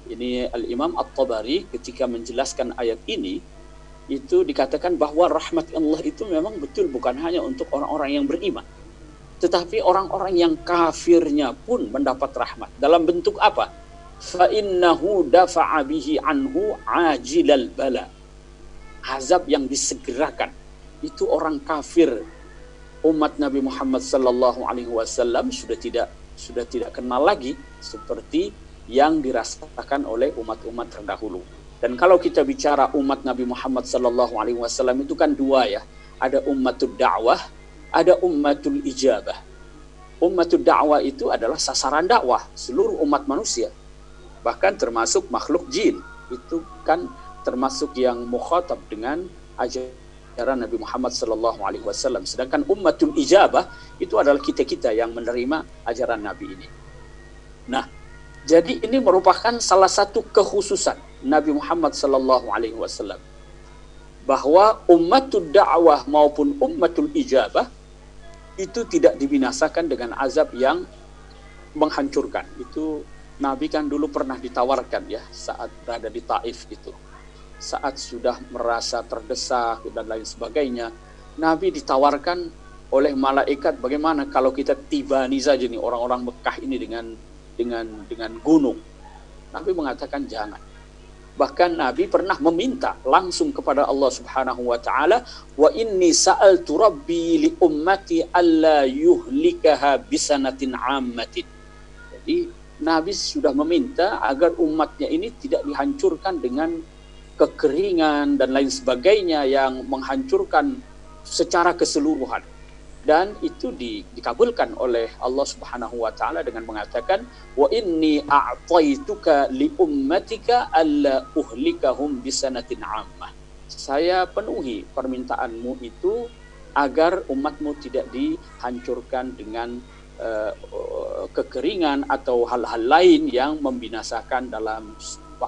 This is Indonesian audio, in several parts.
Ini Al-Imam At-Tabari ketika menjelaskan ayat ini, itu dikatakan bahwa rahmat Allah itu memang betul bukan hanya untuk orang-orang yang beriman, tetapi orang-orang yang kafirnya pun mendapat rahmat. Dalam bentuk apa? Fa innahu dafa'a bihi anhu ajilal bala. Azab yang disegerakan. Itu orang kafir umat Nabi Muhammad sallallahu alaihi wasallam sudah tidak kenal lagi seperti yang dirasakan oleh umat-umat terdahulu. Dan kalau kita bicara umat Nabi Muhammad sallallahu alaihi wasallam itu kan dua ya. Ada ummatul dakwah, ada ummatul ijabah. Ummatul dakwah itu adalah sasaran dakwah seluruh umat manusia. Bahkan termasuk makhluk jin. Itu kan termasuk yang mukhatab dengan ajaran Nabi Muhammad sallallahu alaihi wasallam. Sedangkan ummatul ijabah itu adalah kita-kita yang menerima ajaran Nabi ini. Nah, jadi ini merupakan salah satu kekhususan Nabi Muhammad sallallahu alaihi wasallam, bahwa ummatul da'wah maupun ummatul ijabah itu tidak dibinasakan dengan azab yang menghancurkan. Itu Nabi kan dulu pernah ditawarkan ya saat berada di Taif itu. Saat sudah merasa terdesak dan lain sebagainya, Nabi ditawarkan oleh malaikat, bagaimana kalau kita tibani saja nih orang-orang Mekah ini dengan gunung. Nabi mengatakan jangan. Bahkan Nabi pernah meminta langsung kepada Allah Subhanahu wa taala, wa inni sa'altu rabbi li ummati alla yuhlikaha bisanatin ammatin. Jadi Nabi sudah meminta agar umatnya ini tidak dihancurkan dengan kekeringan dan lain sebagainya yang menghancurkan secara keseluruhan. Dan itu dikabulkan oleh Allah Subhanahu wa taala dengan mengatakan, wa inni a'taituka li ummatika alla uhlikahum bisanatin ammah. Saya penuhi permintaanmu itu agar umatmu tidak dihancurkan dengan kekeringan atau hal-hal lain yang membinasakan dalam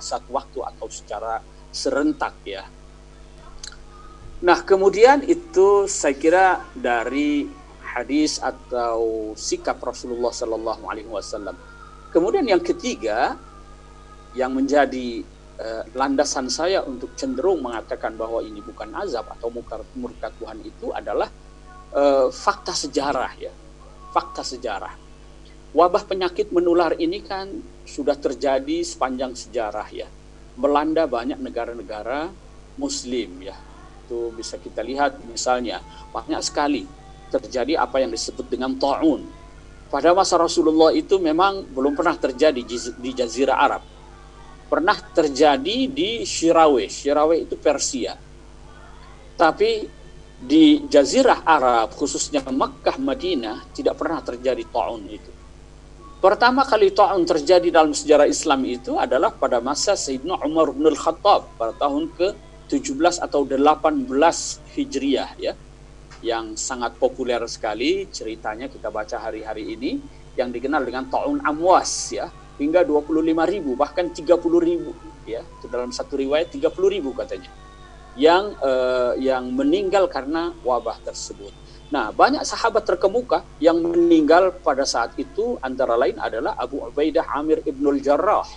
satu waktu atau secara serentak ya. Nah, kemudian itu saya kira dari hadis atau sikap Rasulullah Sallallahu Alaihi Wasallam. Kemudian yang ketiga yang menjadi landasan saya untuk cenderung mengatakan bahwa ini bukan azab atau murka Tuhan itu adalah fakta sejarah ya. Fakta sejarah. Wabah penyakit menular ini kan sudah terjadi sepanjang sejarah ya. Melanda banyak negara-negara Muslim ya. Itu bisa kita lihat misalnya banyak sekali terjadi apa yang disebut dengan ta'un. Pada masa Rasulullah itu memang belum pernah terjadi di Jazirah Arab. Pernah terjadi di Shiraweh. Shiraweh itu Persia. Tapi di Jazirah Arab, khususnya Makkah, Madinah, tidak pernah terjadi ta'un itu. Pertama kali ta'un terjadi dalam sejarah Islam itu adalah pada masa Sayyidina Umar bin Al-Khattab pada tahun ke-17 atau 18 Hijriah ya, yang sangat populer sekali ceritanya kita baca hari-hari ini, yang dikenal dengan ta'un Amwas ya, hingga 25.000 bahkan 30.000 ya. Itu dalam satu riwayat 30.000 katanya yang meninggal karena wabah tersebut. Nah, banyak sahabat terkemuka yang meninggal pada saat itu, antara lain adalah Abu Ubaidah Amir ibnul Jarrah,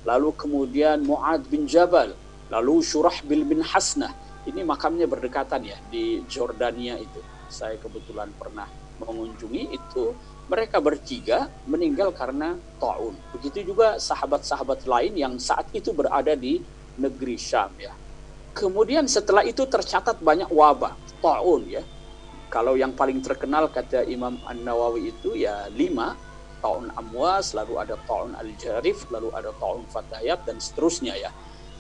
lalu kemudian Mu'ad bin Jabal, lalu Syurahbil bin Hasnah. Ini makamnya berdekatan ya di Jordania itu. Saya kebetulan pernah mengunjungi itu. Mereka bertiga meninggal karena ta'un. Begitu juga sahabat-sahabat lain yang saat itu berada di negeri Syam ya. Kemudian setelah itu tercatat banyak wabah ta'un ya. Kalau yang paling terkenal kata Imam An-Nawawi itu ya 5, ta'un Amwas, lalu ada ta'un Al-Jarif, lalu ada ta'un Fatayab dan seterusnya ya.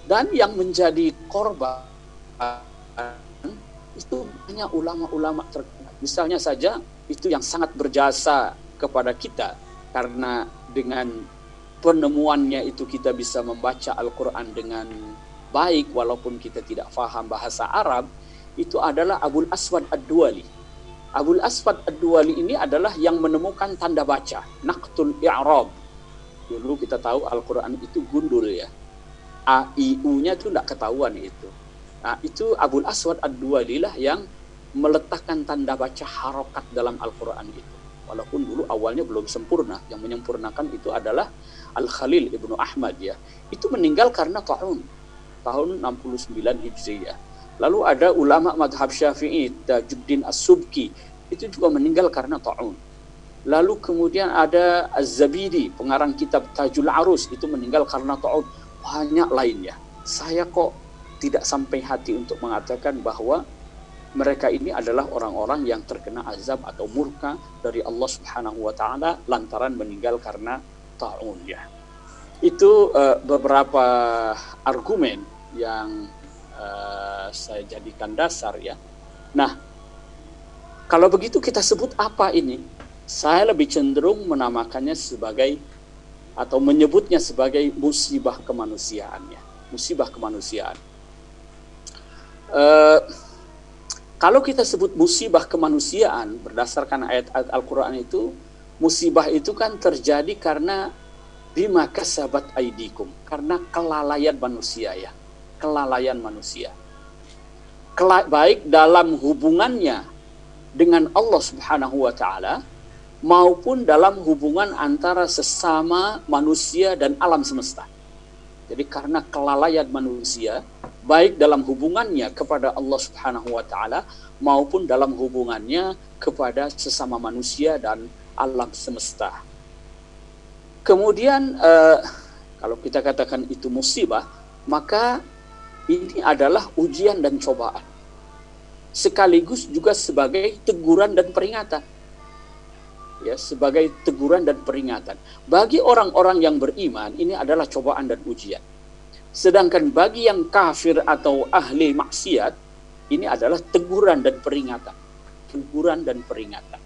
Dan yang menjadi korban itu banyak ulama-ulama terkenal. Misalnya saja itu yang sangat berjasa kepada kita, karena dengan penemuannya itu kita bisa membaca Al-Quran dengan baik walaupun kita tidak paham bahasa Arab. Itu adalah Abul Aswad Ad-Duwali. Abul Aswad Ad-Duwali ini adalah yang menemukan tanda baca, naqtul i'rab. Dulu kita tahu Al-Quran itu gundul ya, A, I, U-nya itu tidak ketahuan itu. Nah, itu Abul Aswad Ad-Duwali lah yang meletakkan tanda baca harokat dalam Al-Quran itu. Walaupun dulu awalnya belum sempurna, yang menyempurnakan itu adalah Al-Khalil Ibnu Ahmad ya. Itu meninggal karena ta'un tahun 69 Hijriyah. Lalu ada ulama madhab Syafi'i, Tajuddin As-Subki, itu juga meninggal karena ta'un. Lalu kemudian ada Az-Zabidi, pengarang kitab Tajul Arus, itu meninggal karena ta'un. Banyak lainnya. Saya kok tidak sampai hati untuk mengatakan bahwa mereka ini adalah orang-orang yang terkena azab atau murka dari Allah Subhanahu wa taala lantaran meninggal karena ta'un ya. Itu beberapa argumen yang saya jadikan dasar ya. Nah, kalau begitu kita sebut apa ini? Saya lebih cenderung menamakannya sebagai atau menyebutnya sebagai musibah kemanusiaan ya. Musibah kemanusiaan. Kalau kita sebut musibah kemanusiaan berdasarkan ayat-ayat Al-Quran itu, musibah itu kan terjadi karena bima kasabat aidikum, karena kelalaian manusia ya, kelalaian manusia. Baik dalam hubungannya dengan Allah Subhanahu wa taala maupun dalam hubungan antara sesama manusia dan alam semesta. Jadi karena kelalaian manusia, baik dalam hubungannya kepada Allah Subhanahu wa taala maupun dalam hubungannya kepada sesama manusia dan alam semesta. Kemudian kalau kita katakan itu musibah, maka ini adalah ujian dan cobaan. Sekaligus juga sebagai teguran dan peringatan. Ya, sebagai teguran dan peringatan. Bagi orang-orang yang beriman, ini adalah cobaan dan ujian. Sedangkan bagi yang kafir atau ahli maksiat, ini adalah teguran dan peringatan. Teguran dan peringatan.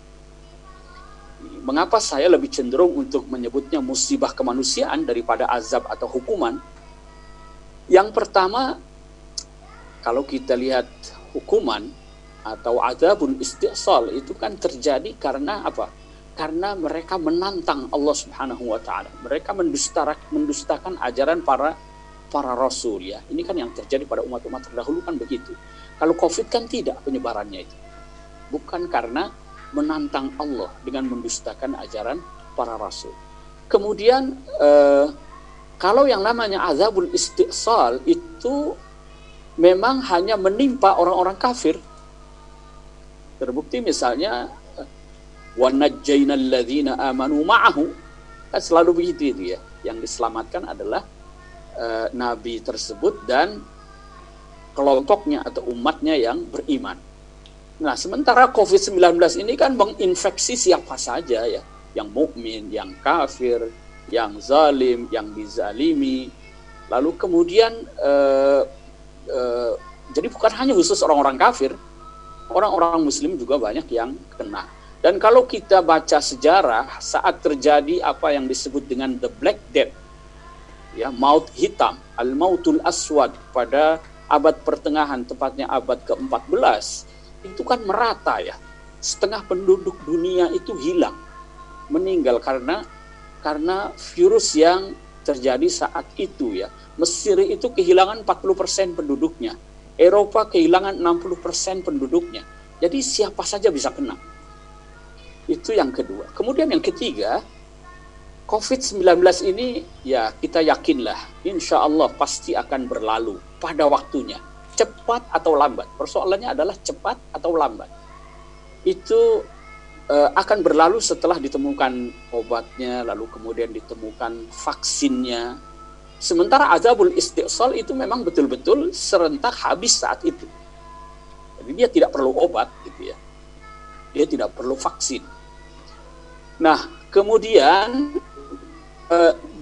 Mengapa saya lebih cenderung untuk menyebutnya musibah kemanusiaan daripada azab atau hukuman? Yang pertama, kalau kita lihat hukuman atau azabun istiqsal itu kan terjadi karena apa? Karena mereka menantang Allah Subhanahu wa taala. Mereka mendustakan ajaran para rasul ya. Ini kan yang terjadi pada umat-umat terdahulu kan begitu. Kalau Covid kan tidak penyebarannya itu. Bukan karena menantang Allah dengan mendustakan ajaran para rasul. Kemudian kalau yang namanya azabul istiqsal itu memang hanya menimpa orang-orang kafir. Terbukti misalnya wa najjaynal ladzina amanu ma'ahu, kan selalu begitu itu ya. Yang diselamatkan adalah nabi tersebut dan kelompoknya atau umatnya yang beriman. Nah, sementara COVID-19 ini kan menginfeksi siapa saja ya, yang mukmin, yang kafir, yang zalim, yang dizalimi. Lalu kemudian jadi bukan hanya khusus orang-orang kafir, orang-orang muslim juga banyak yang kena. Dan kalau kita baca sejarah saat terjadi apa yang disebut dengan the Black Death, ya, maut hitam, al-mautul aswad pada abad pertengahan, tepatnya abad ke-14, itu kan merata ya. Setengah penduduk dunia itu hilang, meninggal karena virus yang terjadi saat itu ya. Mesir itu kehilangan 40% penduduknya, Eropa kehilangan 60% penduduknya. Jadi siapa saja bisa kena. Itu yang kedua. Kemudian yang ketiga, COVID-19 ini ya kita yakinlah insya Allah pasti akan berlalu pada waktunya, cepat atau lambat. Persoalannya adalah cepat atau lambat. Itu akan berlalu setelah ditemukan obatnya, lalu kemudian ditemukan vaksinnya. Sementara azabul istiqsal itu memang betul-betul serentak habis saat itu. Jadi dia tidak perlu obat gitu ya. Dia tidak perlu vaksin. Nah, kemudian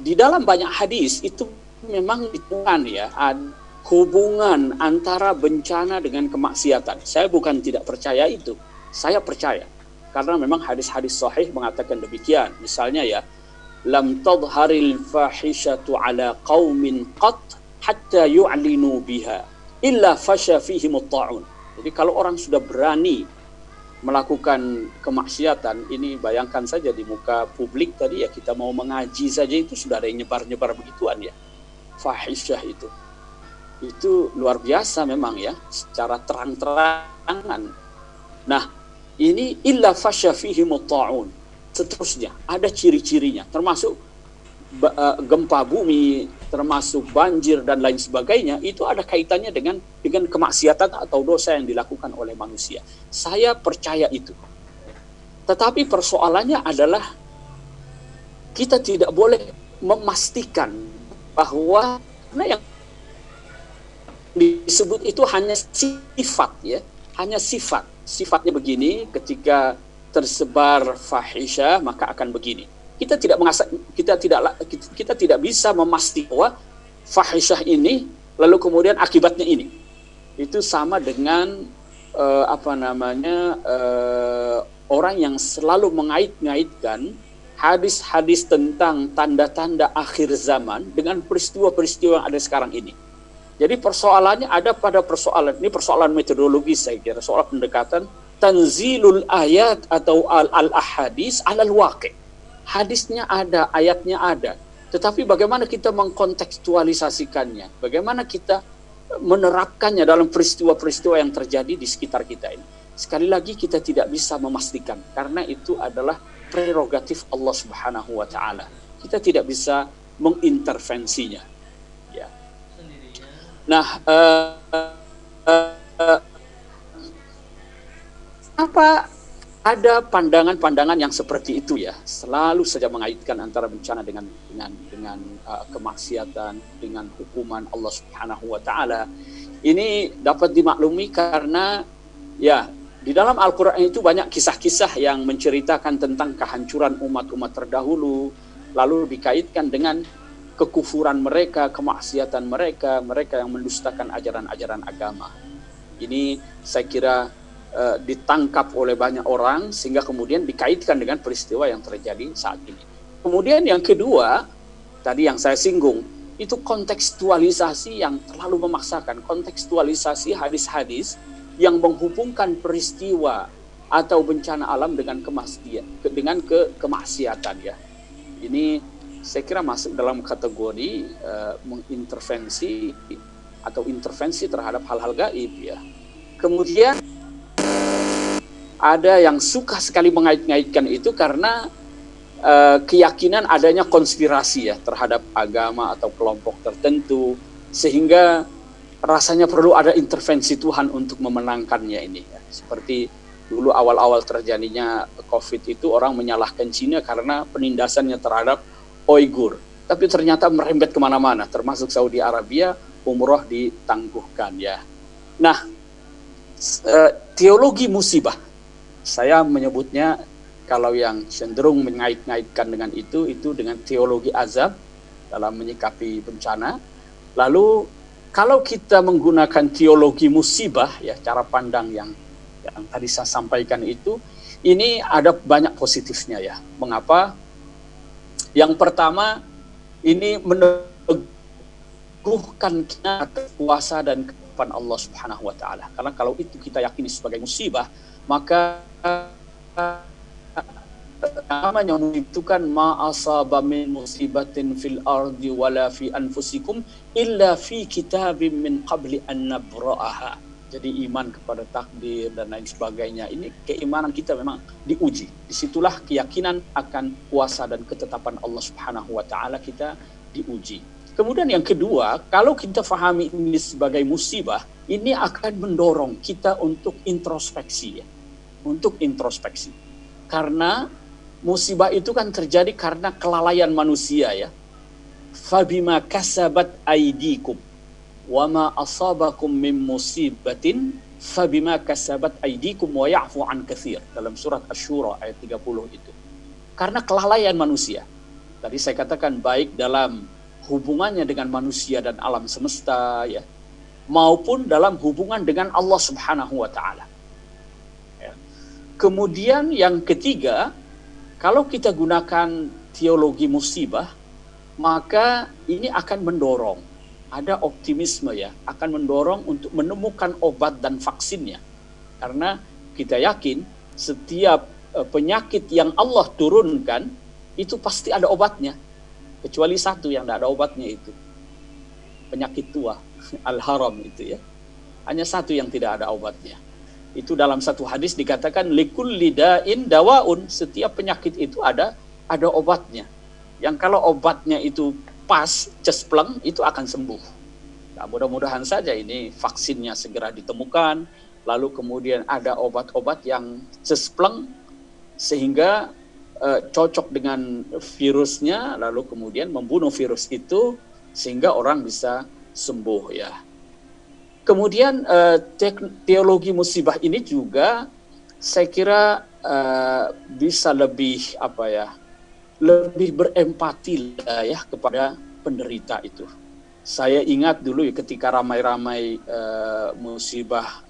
di dalam banyak hadis itu memang ditemukan ya hubungan antara bencana dengan kemaksiatan. Saya bukan tidak percaya itu, saya percaya karena memang hadis-hadis sahih mengatakan demikian. Misalnya ya, lam tadharil fahishatu ala qaumin qat hatta yu'linu biha illa fasha fihim at-ta'un. Jadi kalau orang sudah berani melakukan kemaksiatan, ini bayangkan saja di muka publik tadi ya, kita mau mengaji saja itu sudah ada yang nyebar-nyebar begituan ya, fahisyah itu luar biasa memang ya, secara terang-terangan. Nah, ini illa fasya fihim at-ta'un, seterusnya. Ada ciri-cirinya, termasuk gempa bumi, termasuk banjir dan lain sebagainya. Itu ada kaitannya dengan kemaksiatan atau dosa yang dilakukan oleh manusia. Saya percaya itu. Tetapi persoalannya adalah kita tidak boleh memastikan bahwa karena yang disebut itu hanya sifat, ya, hanya sifat. Sifatnya begini, ketika tersebar fahisyah maka akan begini. Kita tidak bisa memastikan bahwa fahisyah ini lalu kemudian akibatnya ini. Itu sama dengan orang yang selalu mengait-ngaitkan hadis-hadis tentang tanda-tanda akhir zaman dengan peristiwa-peristiwa yang ada sekarang ini. Jadi persoalannya ada pada persoalan ini, persoalan metodologi saya kira, soal pendekatan tanzilul ayat atau al-ahadis alal waqi'. Hadisnya ada, ayatnya ada, tetapi bagaimana kita mengkontekstualisasikannya, bagaimana kita menerapkannya dalam peristiwa-peristiwa yang terjadi di sekitar kita ini. Sekali lagi kita tidak bisa memastikan, karena itu adalah prerogatif Allah Subhanahu wa Ta'ala. Kita tidak bisa mengintervensinya. Ya. Nah, apa ada pandangan-pandangan yang seperti itu, ya, selalu saja mengaitkan antara bencana dengan kemaksiatan, dengan hukuman Allah Subhanahu wa Ta'ala. Ini dapat dimaklumi karena, ya, di dalam Al-Quran itu banyak kisah-kisah yang menceritakan tentang kehancuran umat-umat terdahulu, lalu dikaitkan dengan kekufuran mereka, kemaksiatan mereka, mereka yang mendustakan ajaran-ajaran agama. Ini saya kira ditangkap oleh banyak orang sehingga kemudian dikaitkan dengan peristiwa yang terjadi saat ini. Kemudian yang kedua, tadi yang saya singgung, itu kontekstualisasi yang terlalu memaksakan, kontekstualisasi hadis-hadis yang menghubungkan peristiwa atau bencana alam dengan kemaksiatan, ya. Ini saya kira masuk dalam kategori mengintervensi atau intervensi terhadap hal-hal gaib, ya. Kemudian ada yang suka sekali mengait-ngaitkan itu karena keyakinan adanya konspirasi, ya, terhadap agama atau kelompok tertentu, sehingga rasanya perlu ada intervensi Tuhan untuk memenangkannya ini, ya. Seperti dulu awal-awal terjadinya COVID itu orang menyalahkan Cina karena penindasannya terhadap Uighur, tapi ternyata merembet kemana-mana, termasuk Saudi Arabia, umroh ditangguhkan, ya. Nah, teologi musibah, saya menyebutnya, kalau yang cenderung mengait-ngaitkan dengan itu dengan teologi azab dalam menyikapi bencana. Lalu kalau kita menggunakan teologi musibah, ya, cara pandang yang tadi saya sampaikan itu, ini ada banyak positifnya, ya. Mengapa? Yang pertama, ini meneguhkan kita kuasa dan kepada Allah Subhanahu wa Ta'ala. Karena kalau itu kita yakini sebagai musibah, maka namanya itu kan ma asaba min musibatin fil ardi wala fi anfusikum illa fi kitabim min qabli an nabra'aha. Jadi iman kepada takdir dan lain sebagainya, ini keimanan kita memang diuji. Disitulah keyakinan akan kuasa dan ketetapan Allah Subhanahu wa Ta'ala kita diuji. Kemudian yang kedua, kalau kita fahami ini sebagai musibah, ini akan mendorong kita untuk introspeksi, ya. Untuk introspeksi. Karena musibah itu kan terjadi karena kelalaian manusia, ya. Fabima kasabat aydikum wa ma asabakum min musibatin fabima kasabat aydikum wa ya'fu an katsir, dalam surat Asy-Syura ayat 30 itu. Karena kelalaian manusia. Tadi saya katakan baik dalam hubungannya dengan manusia dan alam semesta, ya, maupun dalam hubungan dengan Allah Subhanahu wa Ta'ala. Kemudian yang ketiga, kalau kita gunakan teologi musibah, maka ini akan mendorong, ada optimisme, ya, akan mendorong untuk menemukan obat dan vaksinnya. Karena kita yakin setiap penyakit yang Allah turunkan, itu pasti ada obatnya. Kecuali satu yang tidak ada obatnya, itu penyakit tua, al-haram itu, ya. Hanya satu yang tidak ada obatnya. Itu dalam satu hadis dikatakan likulli da'in dawaun, setiap penyakit itu ada obatnya. Yang kalau obatnya itu pas, cespleng, itu akan sembuh. Nah, mudah-mudahan saja ini vaksinnya segera ditemukan, lalu kemudian ada obat-obat yang cespleng sehingga cocok dengan virusnya, lalu kemudian membunuh virus itu sehingga orang bisa sembuh ya. Kemudian teologi musibah ini juga saya kira bisa lebih lebih berempati lah ya kepada penderita itu. Saya ingat dulu ya, ketika ramai-ramai musibah